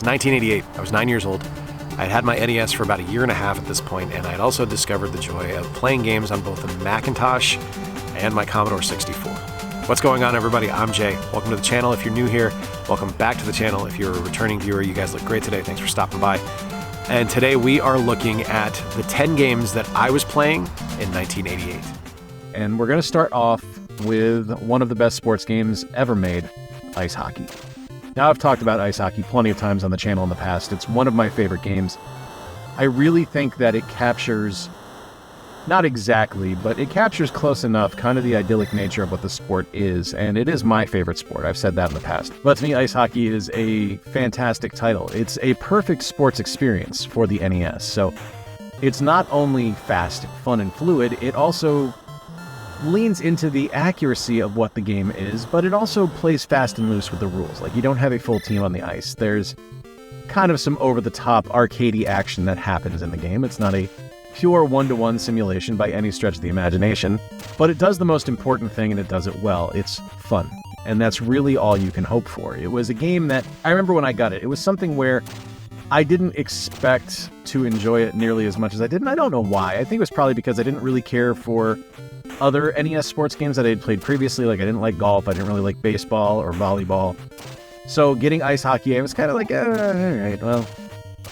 1988. I was 9 years old. I had my NES for about a year and a half at this point, and I had also discovered the joy of playing games on both the Macintosh and my Commodore 64. What's going on, everybody? I'm Jay. Welcome to the channel. If you're new here, welcome back to the channel. If you're a returning viewer, you guys look great today. Thanks for stopping by. And today we are looking at the 10 games that I was playing in 1988. And we're going to start off with one of the best sports games ever made, ice hockey. Now, I've talked about ice hockey plenty of times on the channel in the past. It's one of my favorite games. I really think that it captures, not exactly, but it captures close enough kind of the idyllic nature of what the sport is, and it is my favorite sport. I've said that in the past. But to me, ice hockey is a fantastic title. It's a perfect sports experience for the NES. So it's not only fast, fun, and fluid, it also leans into the accuracy of what the game is, but it also plays fast and loose with the rules. Like, you don't have a full team on the ice. There's kind of some over-the-top arcadey action that happens in the game. It's not a pure one-to-one simulation by any stretch of the imagination, but it does the most important thing, and it does it well. It's fun, and that's really all you can hope for. It was a game that, I remember when I got it, it was something where I didn't expect to enjoy it nearly as much as I did, and I don't know why. I think it was probably because I didn't really care for other NES sports games that I had played previously. Like, I didn't like golf, I didn't really like baseball or volleyball. So getting ice hockey, I was kind of like, all right, well,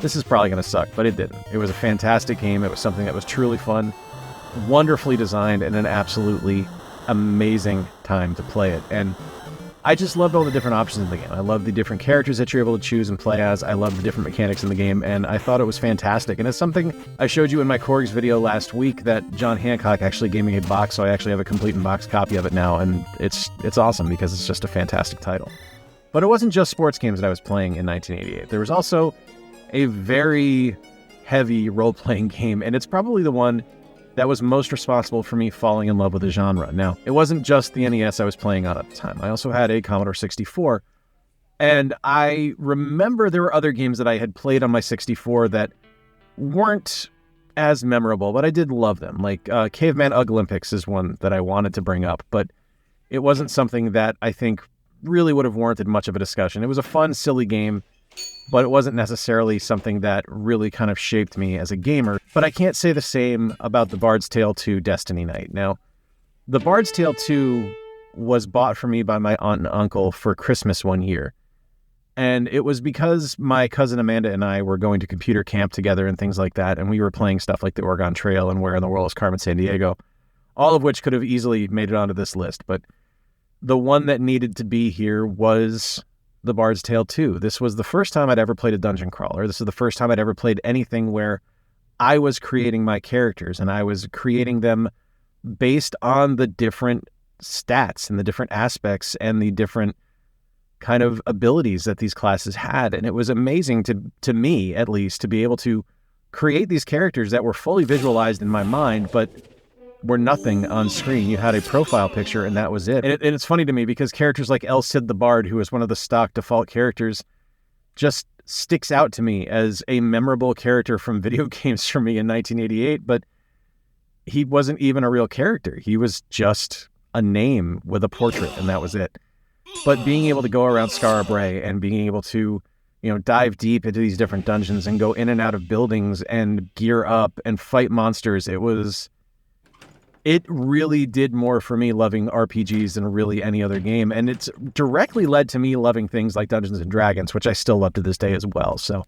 this is probably going to suck, but it didn't. It was a fantastic game. It was something that was truly fun, wonderfully designed, and an absolutely amazing time to play it. And I just loved all the different options in the game. I loved the different characters that you're able to choose and play as. I loved the different mechanics in the game, and I thought it was fantastic. And it's something I showed you in my Korgs video last week that John Hancock actually gave me a box, so I actually have a complete in-box copy of it now, and it's awesome because it's just a fantastic title. But it wasn't just sports games that I was playing in 1988. There was also a very heavy role-playing game, and it's probably the one that was most responsible for me falling in love with the genre. Now, it wasn't just the NES I was playing on at the time. I also had a Commodore 64, and I remember there were other games that I had played on my 64 that weren't as memorable, but I did love them. Like Caveman Ugg Olympics is one that I wanted to bring up, but it wasn't something that I think really would have warranted much of a discussion. It was a fun, silly game, but it wasn't necessarily something that really kind of shaped me as a gamer. But I can't say the same about the Bard's Tale 2 Destiny Night. Now, the Bard's Tale 2 was bought for me by my aunt and uncle for Christmas one year. And it was because my cousin Amanda and I were going to computer camp together and things like that, and we were playing stuff like the Oregon Trail and Where in the World is Carmen Sandiego, all of which could have easily made it onto this list. But the one that needed to be here was The Bard's Tale 2. This was the first time I'd ever played a dungeon crawler. This is the first time I'd ever played anything where I was creating my characters, and I was creating them based on the different stats and the different aspects and the different kind of abilities that these classes had. And it was amazing to me, at least, to be able to create these characters that were fully visualized in my mind, but were nothing on screen. You had a profile picture, and that was it. And it's funny to me because characters like El Cid the Bard, who was one of the stock default characters, just sticks out to me as a memorable character from video games for me in 1988, but he wasn't even a real character. He was just a name with a portrait, and that was it. But being able to go around Skara Brae and being able to, dive deep into these different dungeons and go in and out of buildings and gear up and fight monsters, it really did more for me loving RPGs than really any other game. And it's directly led to me loving things like Dungeons & Dragons, which I still love to this day as well. So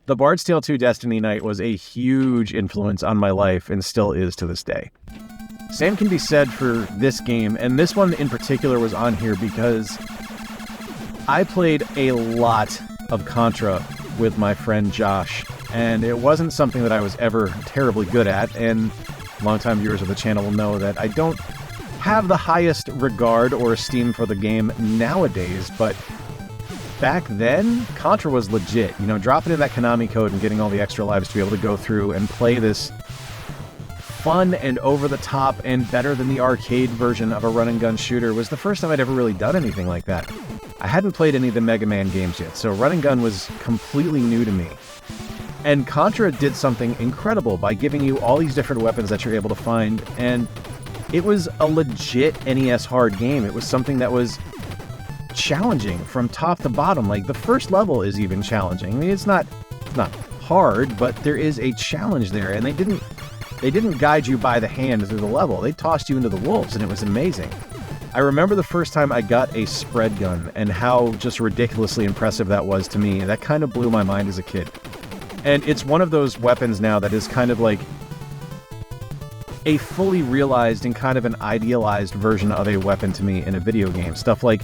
The Bard's Tale 2 Destiny Night was a huge influence on my life and still is to this day. Same can be said for this game, and this one in particular was on here because I played a lot of Contra with my friend Josh, and it wasn't something that I was ever terribly good at, and longtime viewers of the channel will know that I don't have the highest regard or esteem for the game nowadays, but back then, Contra was legit. Dropping in that Konami code and getting all the extra lives to be able to go through and play this fun and over-the-top and better than the arcade version of a run-and-gun shooter was the first time I'd ever really done anything like that. I hadn't played any of the Mega Man games yet, so run-and-gun was completely new to me. And Contra did something incredible by giving you all these different weapons that you're able to find, and it was a legit NES hard game. It was something that was challenging from top to bottom. Like, the first level is even challenging. I mean, it's not hard, but there is a challenge there, and they didn't guide you by the hand through the level. They tossed you into the wolves, and it was amazing. I remember the first time I got a spread gun and how just ridiculously impressive that was to me. That kind of blew my mind as a kid. And it's one of those weapons now that is kind of like a fully realized and kind of an idealized version of a weapon to me in a video game. Stuff like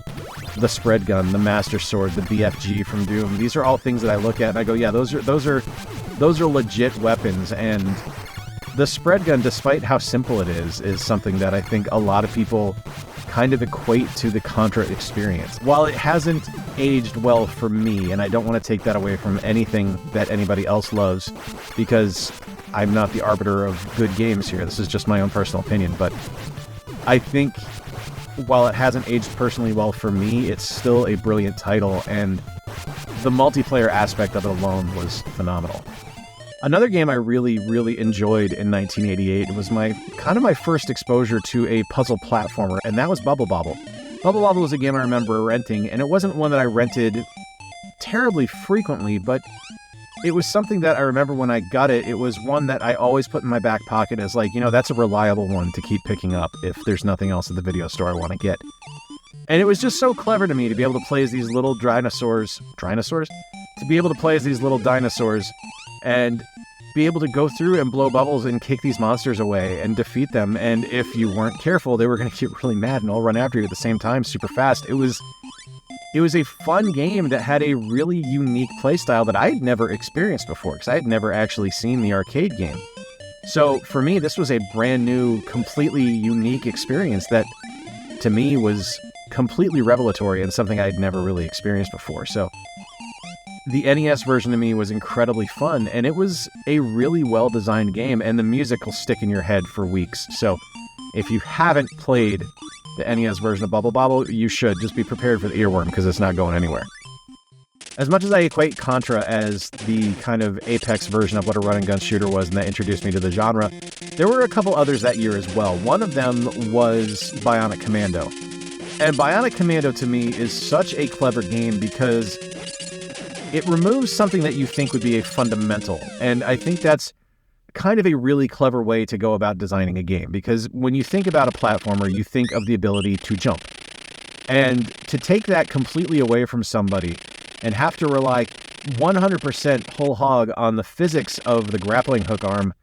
the spread gun, the Master Sword, the BFG from Doom. These are all things that I look at and I go, yeah, those are legit weapons. And the spread gun, despite how simple it is something that I think a lot of people kind of equate to the Contra experience. While it hasn't aged well for me, and I don't want to take that away from anything that anybody else loves, because I'm not the arbiter of good games here. This is just my own personal opinion, but I think while it hasn't aged personally well for me, it's still a brilliant title, and the multiplayer aspect of it alone was phenomenal. Another game I really, really enjoyed in 1988 was my first exposure to a puzzle platformer, and that was Bubble Bobble. Bubble Bobble was a game I remember renting, and it wasn't one that I rented terribly frequently, but it was something that I remember when I got it. It was one that I always put in my back pocket as like, that's a reliable one to keep picking up if there's nothing else at the video store I want to get. And it was just so clever to me to be able to play as these little dinosaurs, to be able to play as these little dinosaurs and be able to go through and blow bubbles and kick these monsters away and defeat them. And if you weren't careful, they were going to get really mad and all run after you at the same time super fast. It was a fun game that had a really unique playstyle that I had never experienced before, because I had never actually seen the arcade game. So for me, this was a brand new, completely unique experience that to me was completely revelatory and something I had never really experienced before. So the NES version to me was incredibly fun, and it was a really well-designed game, and the music will stick in your head for weeks. So if you haven't played the NES version of Bubble Bobble, you should. Just be prepared for the earworm, because it's not going anywhere. As much as I equate Contra as the kind of apex version of what a run-and-gun shooter was, and that introduced me to the genre, there were a couple others that year as well. One of them was Bionic Commando. And Bionic Commando, to me, is such a clever game because it removes something that you think would be a fundamental. And I think that's kind of a really clever way to go about designing a game, because when you think about a platformer, you think of the ability to jump. And to take that completely away from somebody and have to rely 100% whole hog on the physics of the grappling hook arm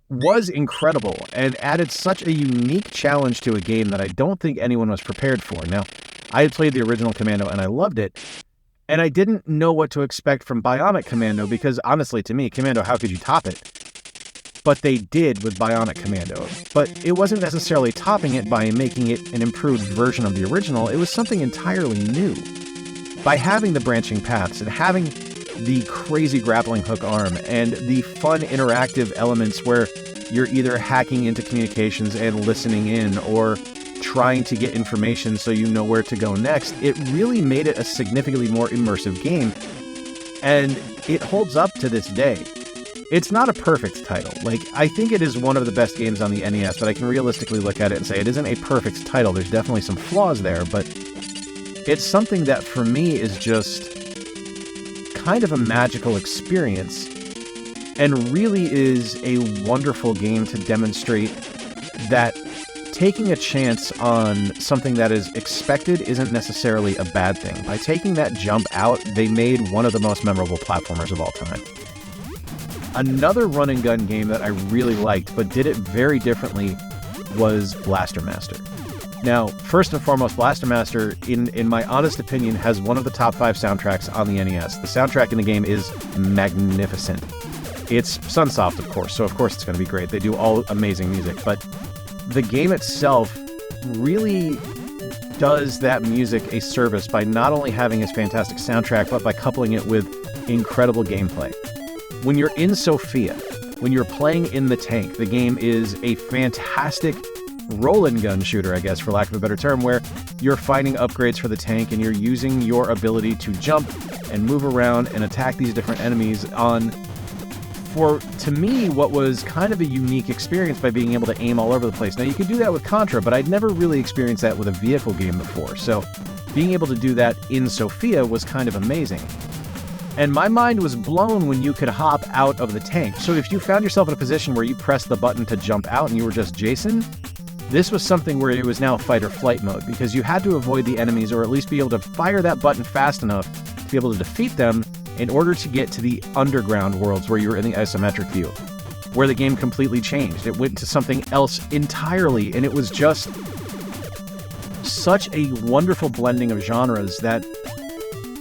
was incredible and added such a unique challenge to a game that I don't think anyone was prepared for. Now, I had played the original Commando and I loved it, and I didn't know what to expect from Bionic Commando because, honestly, to me, Commando, how could you top it? But they did with Bionic Commando. But it wasn't necessarily topping it by making it an improved version of the original. It was something entirely new. By having the branching paths and having the crazy grappling hook arm and the fun interactive elements where you're either hacking into communications and listening in or trying to get information so you know where to go next, it really made it a significantly more immersive game, and it holds up to this day. It's not a perfect title. Like, I think it is one of the best games on the NES, but I can realistically look at it and say it isn't a perfect title. There's definitely some flaws there, but it's something that for me is just kind of a magical experience and really is a wonderful game to demonstrate that taking a chance on something that is expected isn't necessarily a bad thing. By taking that jump out, they made one of the most memorable platformers of all time. Another run-and-gun game that I really liked, but did it very differently, was Blaster Master. Now, first and foremost, Blaster Master, in my honest opinion, has one of the top 5 soundtracks on the NES. The soundtrack in the game is magnificent. It's Sunsoft, of course, so of course it's going to be great. They do all amazing music, but the game itself really does that music a service by not only having its fantastic soundtrack, but by coupling it with incredible gameplay. When you're in Sophia, when you're playing in the tank, the game is a fantastic roll-and-gun shooter, I guess, for lack of a better term, where you're finding upgrades for the tank and you're using your ability to jump and move around and attack these different enemies for, to me, what was kind of a unique experience by being able to aim all over the place. Now, you could do that with Contra, but I'd never really experienced that with a vehicle game before. So being able to do that in Sophia was kind of amazing. And my mind was blown when you could hop out of the tank. So if you found yourself in a position where you pressed the button to jump out and you were just Jason, this was something where it was now fight or flight mode, because you had to avoid the enemies or at least be able to fire that button fast enough to be able to defeat them in order to get to the underground worlds where you were in the isometric view, where the game completely changed. It went to something else entirely, and it was just such a wonderful blending of genres that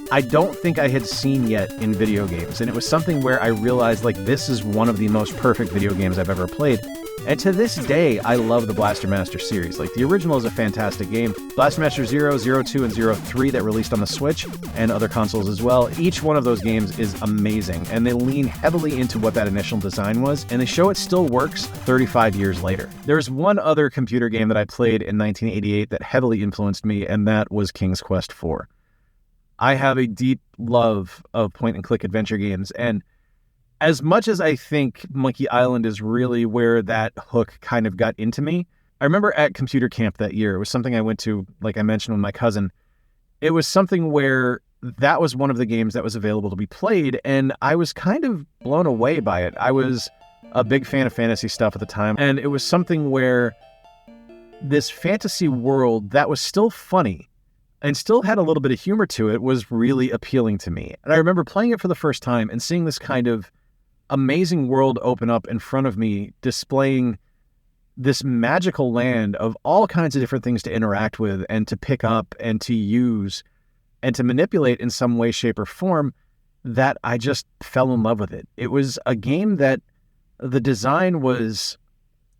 I don't think I had seen yet in video games. And it was something where I realized, like, this is one of the most perfect video games I've ever played. And to this day, I love the Blaster Master series. Like, the original is a fantastic game. Blaster Master 0, 02, and 03 that released on the Switch and other consoles as well. Each one of those games is amazing, and they lean heavily into what that initial design was, and they show it still works 35 years later. There's one other computer game that I played in 1988 that heavily influenced me, and that was King's Quest IV. I have a deep love of point-and-click adventure games, and as much as I think Monkey Island is really where that hook kind of got into me, I remember at computer camp that year, it was something I went to, like I mentioned, with my cousin. It was something where that was one of the games that was available to be played, and I was kind of blown away by it. I was a big fan of fantasy stuff at the time, and it was something where this fantasy world that was still funny and still had a little bit of humor to it was really appealing to me. And I remember playing it for the first time and seeing this kind of amazing world open up in front of me, displaying this magical land of all kinds of different things to interact with and to pick up and to use and to manipulate in some way, shape, or form, that I just fell in love with it. It was a game that the design was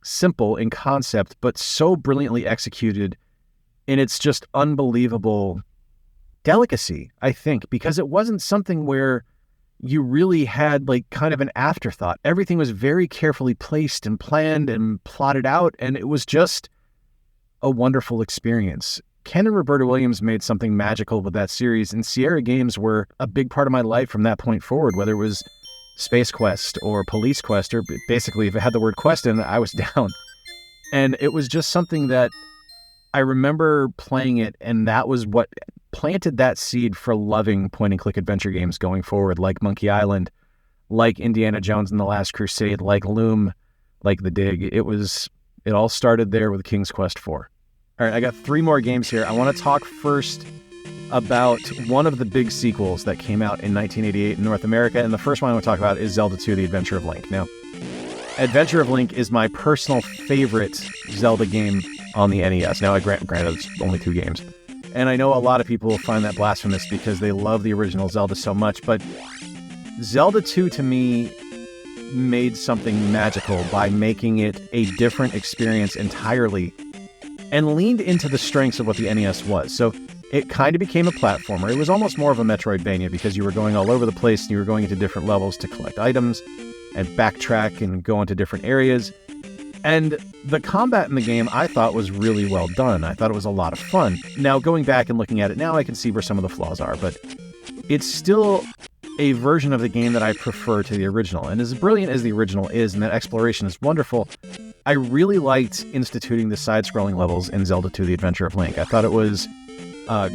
simple in concept, but so brilliantly executed in its just unbelievable delicacy, I think, because it wasn't something where you really had like kind of an afterthought. Everything was very carefully placed and planned and plotted out, and it was just a wonderful experience. Ken and Roberta Williams made something magical with that series, and Sierra games were a big part of my life from that point forward, whether it was Space Quest or Police Quest, or basically if it had the word quest in it, I was down. And it was just something that I remember playing it, and that was what planted that seed for loving point-and-click adventure games going forward, like Monkey Island, like Indiana Jones and the Last Crusade, like Loom, like The Dig. It all started there with King's Quest IV. All right, I got 3 more games here. I want to talk first about one of the big sequels that came out in 1988 in North America, and the first one I want to talk about is Zelda 2: The Adventure of Link. Now, Adventure of Link is my personal favorite Zelda game on the NES. Now, granted, it's only 2 games. And I know a lot of people find that blasphemous because they love the original Zelda so much, but Zelda 2 to me made something magical by making it a different experience entirely and leaned into the strengths of what the NES was. So it kind of became a platformer. It was almost more of a Metroidvania because you were going all over the place and you were going into different levels to collect items and backtrack and go into different areas. And the combat in the game, I thought, was really well done. I thought it was a lot of fun. Now, going back and looking at it now, I can see where some of the flaws are, but it's still a version of the game that I prefer to the original. And as brilliant as the original is, and that exploration is wonderful, I really liked instituting the side-scrolling levels in Zelda 2: The Adventure of Link. I thought it was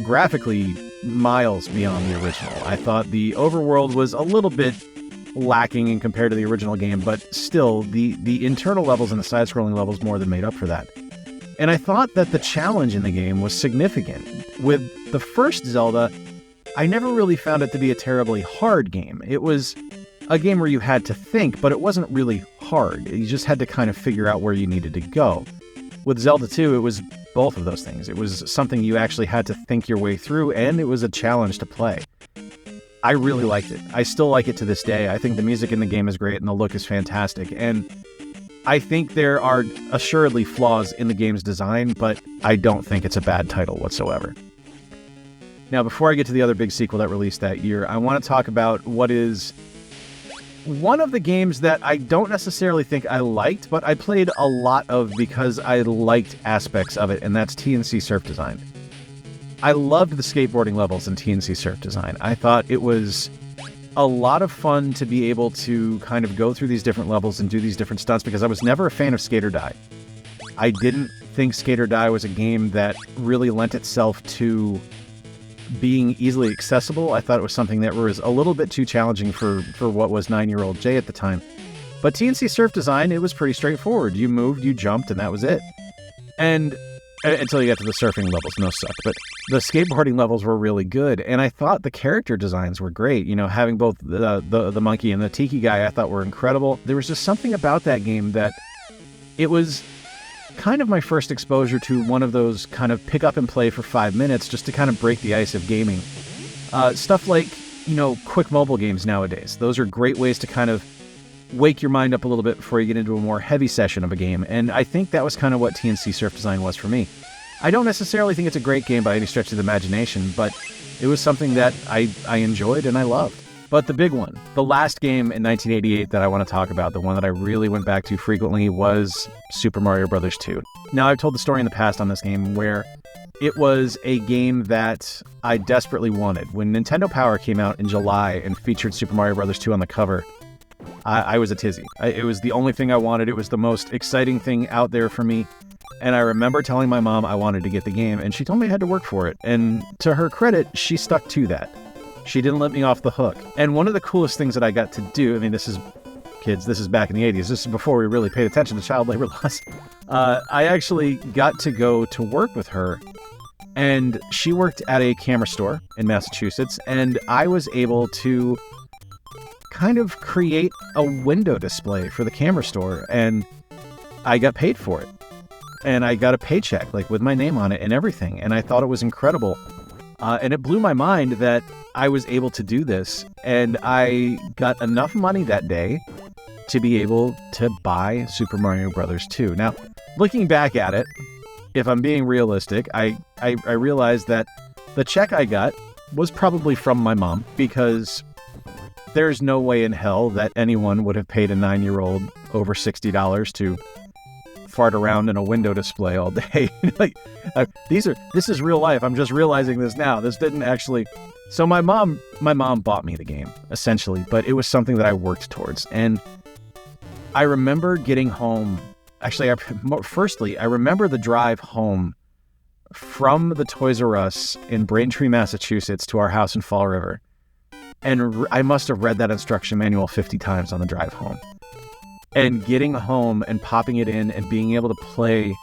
graphically miles beyond the original. I thought the overworld was a little bit lacking in compared to the original game, but still, the internal levels and the side-scrolling levels more than made up for that. And I thought that the challenge in the game was significant. With the first Zelda, I never really found it to be a terribly hard game. It was a game where you had to think, but it wasn't really hard. You just had to kind of figure out where you needed to go. With Zelda 2, it was both of those things. It was something you actually had to think your way through, and it was a challenge to play. I really liked it. I still like it to this day. I think the music in the game is great and the look is fantastic. And I think there are assuredly flaws in the game's design, but I don't think it's a bad title whatsoever. Now, before I get to the other big sequel that released that year, I want to talk about what is one of the games that I don't necessarily think I liked, but I played a lot of because I liked aspects of it, and that's TNC Surf Design. I loved the skateboarding levels in TNC Surf Design. I thought it was a lot of fun to be able to kind of go through these different levels and do these different stunts because I was never a fan of Skate or Die. I didn't think Skate or Die was a game that really lent itself to being easily accessible. I thought it was something that was a little bit too challenging for what was 9-year-old Jay at the time. But TNC Surf design, it was pretty straightforward. You moved, you jumped, and that was it. And until you got to the surfing levels, no suck. But the skateboarding levels were really good, and I thought the character designs were great. You know, having both the monkey and the tiki guy, I thought were incredible. There was just something about that game that it was kind of my first exposure to one of those kind of pick up and play for 5 minutes just to kind of break the ice of gaming. Stuff like, you know, quick mobile games nowadays. Those are great ways to kind of wake your mind up a little bit before you get into a more heavy session of a game. And I think that was kind of what TNC Surf Design was for me. I don't necessarily think it's a great game by any stretch of the imagination, but it was something that I enjoyed and I loved. But the big one, the last game in 1988 that I want to talk about, the one that I really went back to frequently, was Super Mario Bros. 2. Now, I've told the story in the past on this game where it was a game that I desperately wanted. When Nintendo Power came out in July and featured Super Mario Bros. 2 on the cover, I was a tizzy. It was the only thing I wanted. It was the most exciting thing out there for me. And I remember telling my mom I wanted to get the game, and she told me I had to work for it. And to her credit, she stuck to that. She didn't let me off the hook. And one of the coolest things that I got to do, I mean, this is, kids, this is back in the 80s. This is before we really paid attention to child labor laws. I actually got to go to work with her. And she worked at a camera store in Massachusetts, and I was able to kind of create a window display for the camera store, and I got paid for it. And I got a paycheck, like, with my name on it and everything, and I thought it was incredible. And it blew my mind that I was able to do this, and I got enough money that day to be able to buy Super Mario Bros. 2. Now, looking back at it, if I'm being realistic, I realized that the check I got was probably from my mom, because there's no way in hell that anyone would have paid a 9-year-old over $60 to fart around in a window display all day. Like, this is real life. I'm just realizing this now. This didn't actually. So my mom bought me the game, essentially, but it was something that I worked towards. And I remember getting home. Actually, firstly, I remember the drive home from the Toys R Us in Braintree, Massachusetts, to our house in Fall River. And I must have read that instruction manual 50 times on the drive home. And getting home and popping it in and being able to play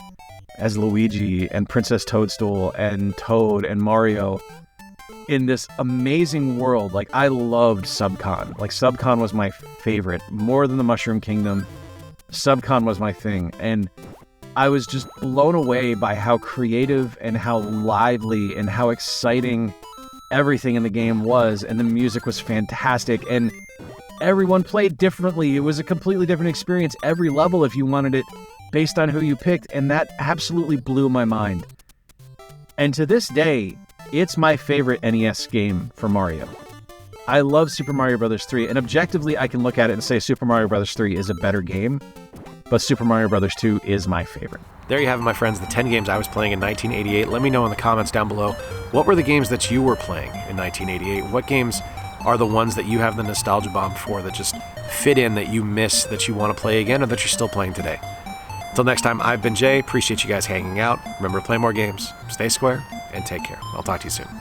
as Luigi and Princess Toadstool and Toad and Mario in this amazing world. Like, I loved Sub-Con. Like, Sub-Con was my favorite. More than the Mushroom Kingdom, Sub-Con was my thing. And I was just blown away by how creative and how lively and how exciting everything in the game was. And the music was fantastic. And everyone played differently. It was a completely different experience every level if you wanted it, based on who you picked, and that absolutely blew my mind. And to this day, it's my favorite NES game for Mario. I love Super Mario Bros. 3, and objectively I can look at it and say Super Mario Bros. 3 is a better game, but Super Mario Bros. 2 is my favorite. There you have it, my friends, the 10 games I was playing in 1988. Let me know in the comments down below, what were the games that you were playing in 1988? What games are the ones that you have the nostalgia bomb for, that just fit in, that you miss, that you want to play again, or that you're still playing today? Until next time, I've been Jay. Appreciate you guys hanging out. Remember to play more games, stay square, and take care. I'll talk to you soon.